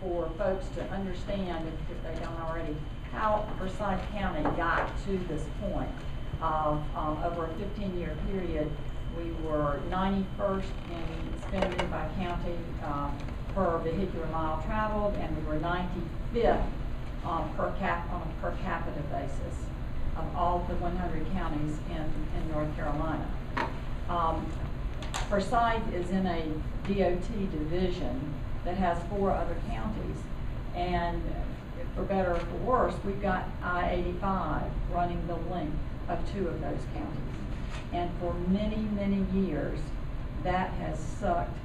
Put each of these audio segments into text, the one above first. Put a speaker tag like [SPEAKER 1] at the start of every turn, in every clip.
[SPEAKER 1] for folks to understand, if they don't already, how Forsyth County got to this point of over a 15-year period. We were 91st in spending by county per vehicular mile traveled, and we were 95th on a per capita basis of all the 100 counties in North Carolina. Forsyth is in a DOT division that has 4 other counties, and for better or for worse, we've got I-85 running the length of 2 of those counties. And for many, many years, that has sucked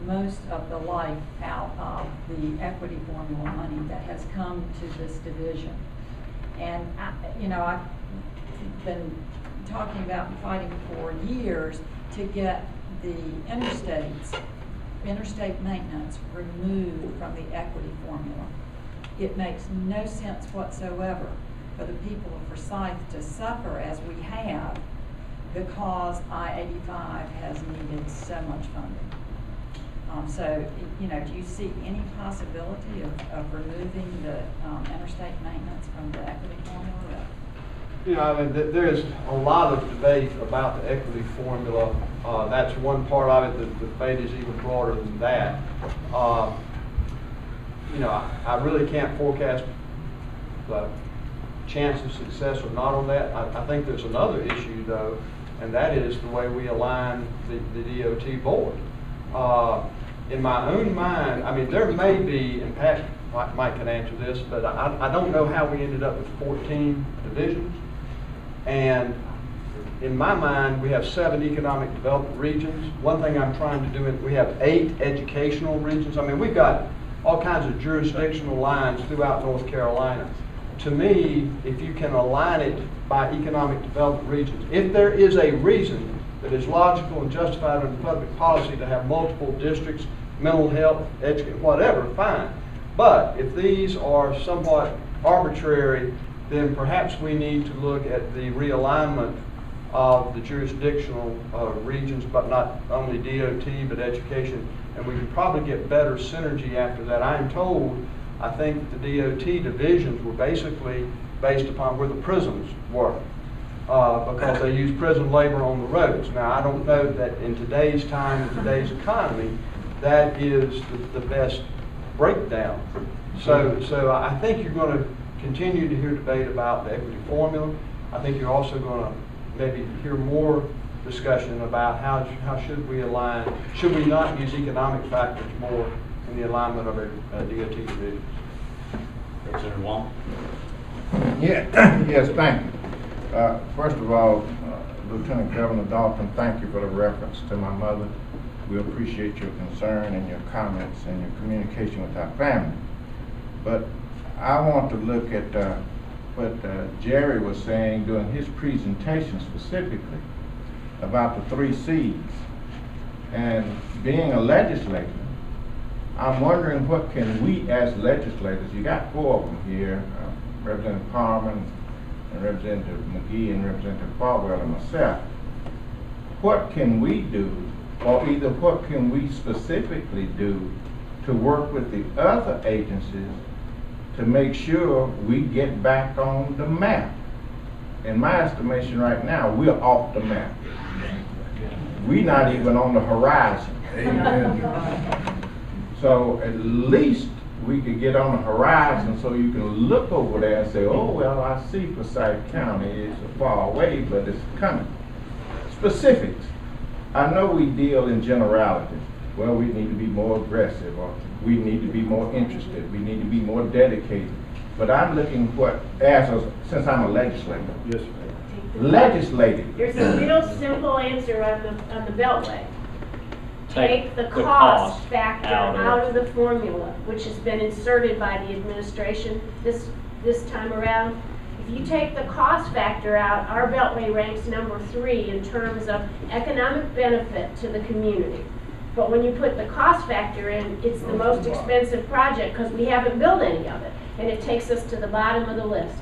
[SPEAKER 1] most of the life out of the equity formula money that has come to this division. And I've been talking about and fighting for years to get the interstate maintenance removed from the equity formula. It makes no sense whatsoever for the people of Forsyth to suffer as we have, because I-85 has needed so much funding. So, do you see any possibility of removing the interstate maintenance from the equity formula?
[SPEAKER 2] There is a lot of debate about the equity formula. That's one part of it. The debate is even broader than that. I really can't forecast the chance of success or not on that. I think there's another issue, though, and that is the way we align the DOT board. In my own mind, there may be, and Pat Mike can answer this, but I don't know how we ended up with 14 divisions. And in my mind, we have 7 economic development regions. One thing I'm trying to do is we have 8 educational regions. We've got all kinds of jurisdictional lines throughout North Carolina. To me, if you can align it by economic development regions, if there is a reason that is logical and justified under public policy to have multiple districts, mental health, education, whatever, fine. But if these are somewhat arbitrary, then perhaps we need to look at the realignment of the jurisdictional regions, but not only DOT, but education, and we can probably get better synergy after that. I am told, I think that the DOT divisions were basically based upon where the prisons were, because they use prison labor on the roads. Now, I don't know that in today's time, in today's economy, that is the best breakdown. So I think you're going to continue to hear debate about the equity formula. I think you're also going to maybe hear more discussion about how should we align, should we not use economic factors more in the alignment of our DOT divisions.
[SPEAKER 3] Representative Wong.
[SPEAKER 4] Yes, thank you. First of all, Lieutenant Governor Dalton, thank you for the reference to my mother. We appreciate your concern and your comments and your communication with our family. But I want to look at what Jerry was saying during his presentation specifically about the 3 C's. And being a legislator, I'm wondering what can we as legislators, you got 4 of them here, Representative Parman, and Representative McGee, and Representative Farwell, and myself. What can we do, or either what can we specifically do to work with the other agencies to make sure we get back on the map? In my estimation right now, we're off the map. We're not even on the horizon. So at least we could get on the horizon so you can look over there and say, oh, well, I see Forsyth County is far away, but it's coming. Specifics. I know we deal in generalities. Well, we need to be more aggressive, or we need to be more interested, we need to be more dedicated. But I'm looking since I'm a legislator. Yes, legislative.
[SPEAKER 5] There's a real simple answer on the Beltway. Take the cost factor out of the formula, which has been inserted by the administration this time around. If you take the cost factor out, our Beltway ranks number 3 in terms of economic benefit to the community. But when you put the cost factor in, it's the most expensive project because we haven't built any of it, and it takes us to the bottom of the list.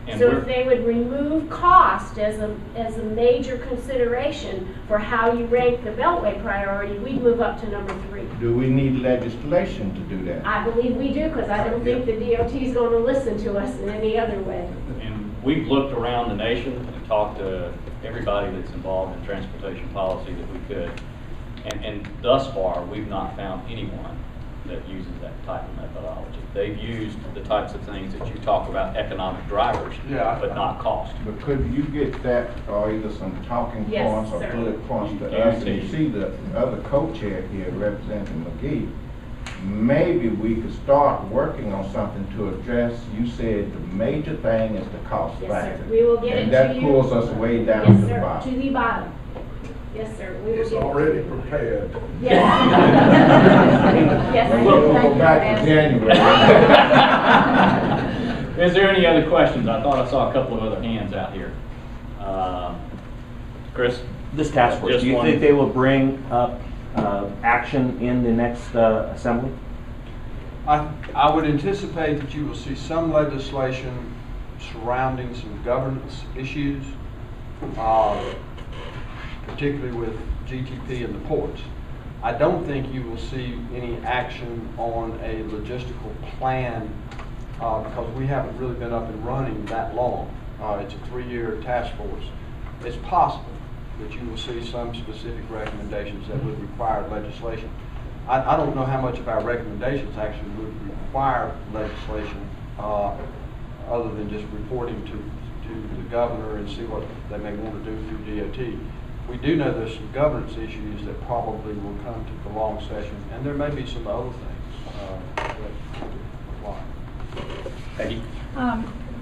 [SPEAKER 3] And
[SPEAKER 5] So
[SPEAKER 3] we're-
[SPEAKER 5] if they would remove cost as a major consideration for how you rank the Beltway priority, we'd move up to number 3.
[SPEAKER 4] Do we need legislation to do that?
[SPEAKER 5] I believe we do, because I don't think the DOT is going to listen to us in any other way.
[SPEAKER 3] And we've looked around the nation and talked to everybody that's involved in transportation policy that we could. And thus far, we've not found anyone that uses that type of methodology. They've used the types of things that you talk about, economic drivers,
[SPEAKER 2] Yeah.
[SPEAKER 3] but not cost.
[SPEAKER 4] But could you get that, or either some talking
[SPEAKER 5] Yes,
[SPEAKER 4] points or
[SPEAKER 5] sir.
[SPEAKER 4] bullet points to
[SPEAKER 3] You
[SPEAKER 4] us? And you
[SPEAKER 3] can.
[SPEAKER 4] see the other co-chair here, Representative McGee, maybe we could start working on something to address, you said the major thing is the cost
[SPEAKER 5] Yes, sir.
[SPEAKER 4] factor.
[SPEAKER 5] We will get it
[SPEAKER 4] And
[SPEAKER 5] to
[SPEAKER 4] that
[SPEAKER 5] you.
[SPEAKER 4] pulls us way down
[SPEAKER 5] Yes,
[SPEAKER 4] to the
[SPEAKER 5] sir.
[SPEAKER 4] bottom.
[SPEAKER 5] To the bottom. Yes, sir. We will
[SPEAKER 6] It's
[SPEAKER 5] get it.
[SPEAKER 6] already prepared.
[SPEAKER 5] Yes. Yes, I
[SPEAKER 4] We'll
[SPEAKER 5] do.
[SPEAKER 4] go
[SPEAKER 5] Thank you,
[SPEAKER 4] back
[SPEAKER 5] ma'am.
[SPEAKER 4] to January.
[SPEAKER 3] Is there any other questions? I thought I saw a couple of other hands out here. Chris?
[SPEAKER 7] This task force,
[SPEAKER 3] Just
[SPEAKER 7] do you
[SPEAKER 3] one.
[SPEAKER 7] think they will bring up action in the next assembly?
[SPEAKER 2] I would anticipate that you will see some legislation surrounding some governance issues, particularly with GTP and the ports. I don't think you will see any action on a logistical plan because we haven't really been up and running that long. It's a 3-year task force. It's possible that you will see some specific recommendations that would require legislation. I don't know how much of our recommendations actually would require legislation other than just reporting to the governor and see what they may want to do through DOT. We do know there's some governance issues that probably will come to the long session, and there may be some other things that apply.
[SPEAKER 3] Peggy?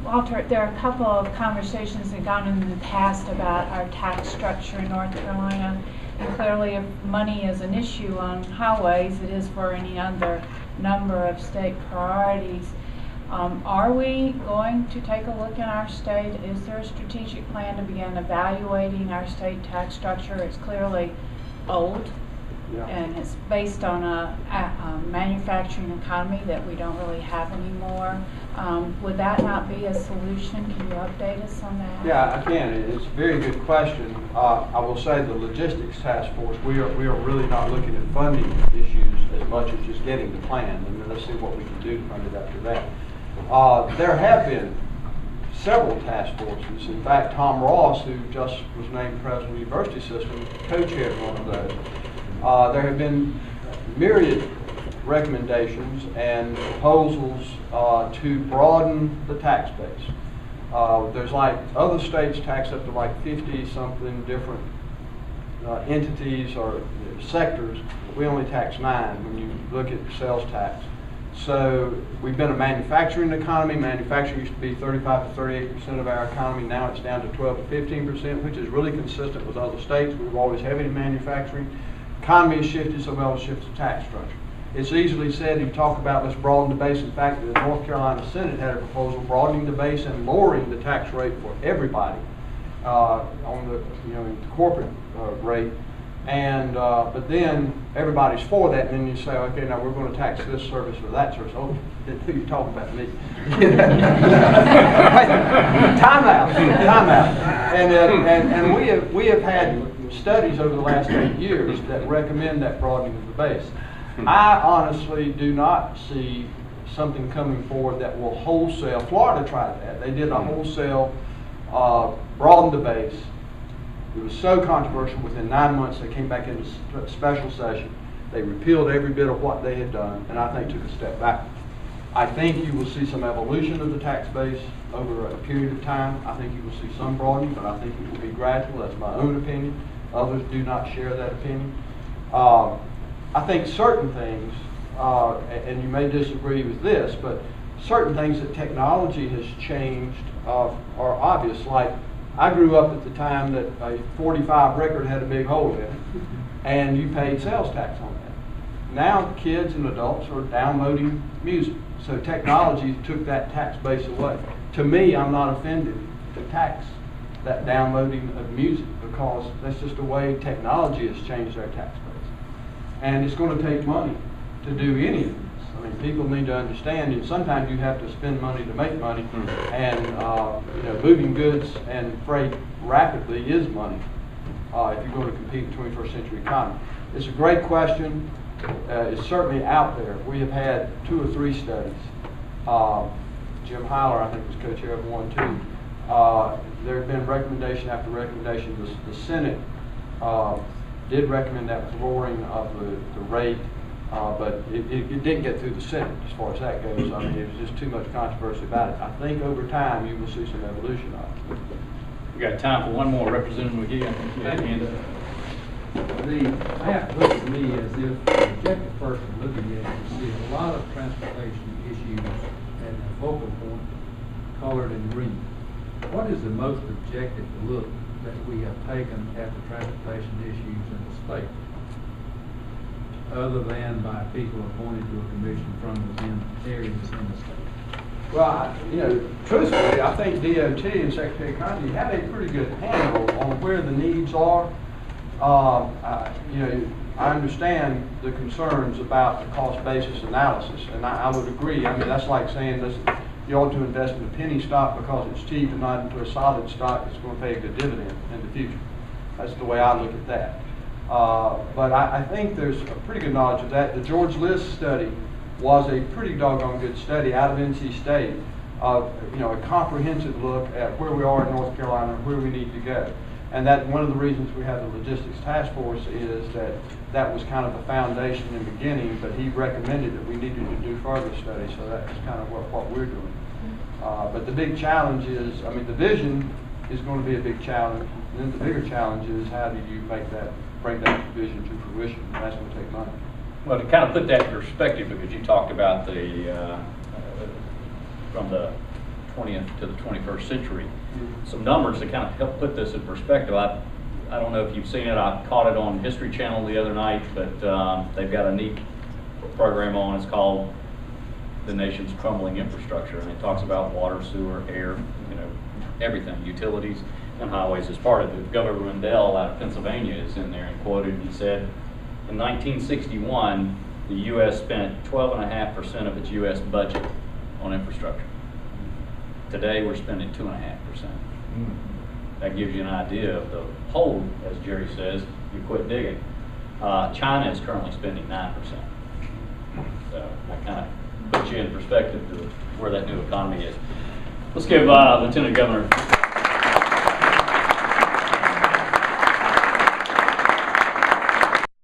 [SPEAKER 8] Walter, there are a couple of conversations that have gone in the past about our tax structure in North Carolina. And clearly, if money is an issue on highways, it is for any other number of state priorities. Are we going to take a look in our state? Is there a strategic plan to begin evaluating our state tax structure? It's clearly old.
[SPEAKER 2] Yeah.
[SPEAKER 8] And it's based on a manufacturing economy that we don't really have anymore. Would that not be a solution? Can you update us on that?
[SPEAKER 2] Yeah, I can. It's a very good question. I will say the logistics task force, we are really not looking at funding issues as much as just getting the plan, and then let's see what we can do to fund it after that. There have been several task forces. In fact, Tom Ross, who just was named president of the university system, co-chaired one of those. There have been myriad recommendations and proposals to broaden the tax base. There's like other states tax up to like 50-something different entities or sectors. We only tax 9 when you look at sales tax. So we've been a manufacturing economy. Manufacturing used to be 35 to 38% of our economy. Now it's down to 12 to 15%, which is really consistent with other states. We've always heavy in manufacturing. Economy has shifted, so well has shifted the tax structure. It's easily said, you talk about let's broaden the base. In fact, the North Carolina Senate had a proposal broadening the base and lowering the tax rate for everybody on the corporate rate. And but then everybody's for that, and then you say, okay, now we're going to tax this service or that service. Oh, who you talking about me? Time out. And we have had studies over the last 8 years that recommend that broadening of the base. I honestly do not see something coming forward that will wholesale. Florida tried that. They did a wholesale broaden the base. It was so controversial. Within 9 months, they came back into special session. They repealed every bit of what they had done, and I think took a step back. I think you will see some evolution of the tax base over a period of time. I think you will see some broadening, but I think it will be gradual. That's my own opinion. Others do not share that opinion. I think certain things, and you may disagree with this, but certain things that technology has changed are obvious. Like, I grew up at the time that a 45 record had a big hole in it, and you paid sales tax on that. Now kids and adults are downloading music, so technology took that tax base away. To me, I'm not offended to tax that downloading of music because that's just the way technology has changed our tax base. And it's going to take money to do any of this. I mean, people need to understand, and sometimes you have to spend money to make money, and, you know, moving goods and freight rapidly is money, if you're going to compete in the 21st century economy. It's a great question. It's certainly out there. We have had 2 or 3 studies. Jim Hyler, I think, was co-chair of one too. There have been recommendation after recommendation. The Senate did recommend that lowering of the rate, but it didn't get through the Senate as far as that goes. I mean, it was just too much controversy about it. I think over time you will see some evolution of it.
[SPEAKER 3] We got time for one more. Representative McGee, I think you had your hand up.
[SPEAKER 6] The map looks to me as if the objective person looking at it sees a lot of transportation issues and a focal point colored in green. What is the most objective look that we have taken at the transportation issues in the state, other than by people appointed to a commission from within areas in the state?
[SPEAKER 2] Well, you know, truthfully, I think DOT and Secretary of Economy have a pretty good handle on where the needs are. You know, I understand the concerns about the cost basis analysis, and I would agree. I mean, that's like saying you ought to invest in a penny stock because it's cheap and not into a solid stock that's going to pay a good dividend in the future. That's the way I look at that. But I think there's a pretty good knowledge of that. The George List study was a pretty doggone good study out of NC State of, you know, a comprehensive look at where we are in North Carolina and where we need to go. And that one of the reasons we have the logistics task force is that was kind of the foundation in the beginning, but he recommended that we needed to do further studies, so that's kind of what we're doing. But the big challenge is, I mean, the vision is going to be a big challenge, and then the bigger challenge is how do you bring that vision to fruition, and that's going to take money.
[SPEAKER 3] Well, to kind of put that in perspective, because you talked about the from the 20th to the 21st century, some numbers that kind of help put this in perspective. I don't know if you've seen it. I caught it on History Channel the other night, but they've got a neat program on. It's called The Nation's Crumbling Infrastructure, and it talks about water, sewer, air, you know, everything, utilities and highways as part of it. Governor Rendell out of Pennsylvania is in there and quoted. He said, in 1961, the U.S. spent 12.5% of its U.S. budget on infrastructure. Today, we're spending 2.5%. That gives you an idea of the hole, as Jerry says. You quit digging. China is currently spending 9%. So that kind of puts you in perspective to where that new economy is. Let's give Lieutenant Governor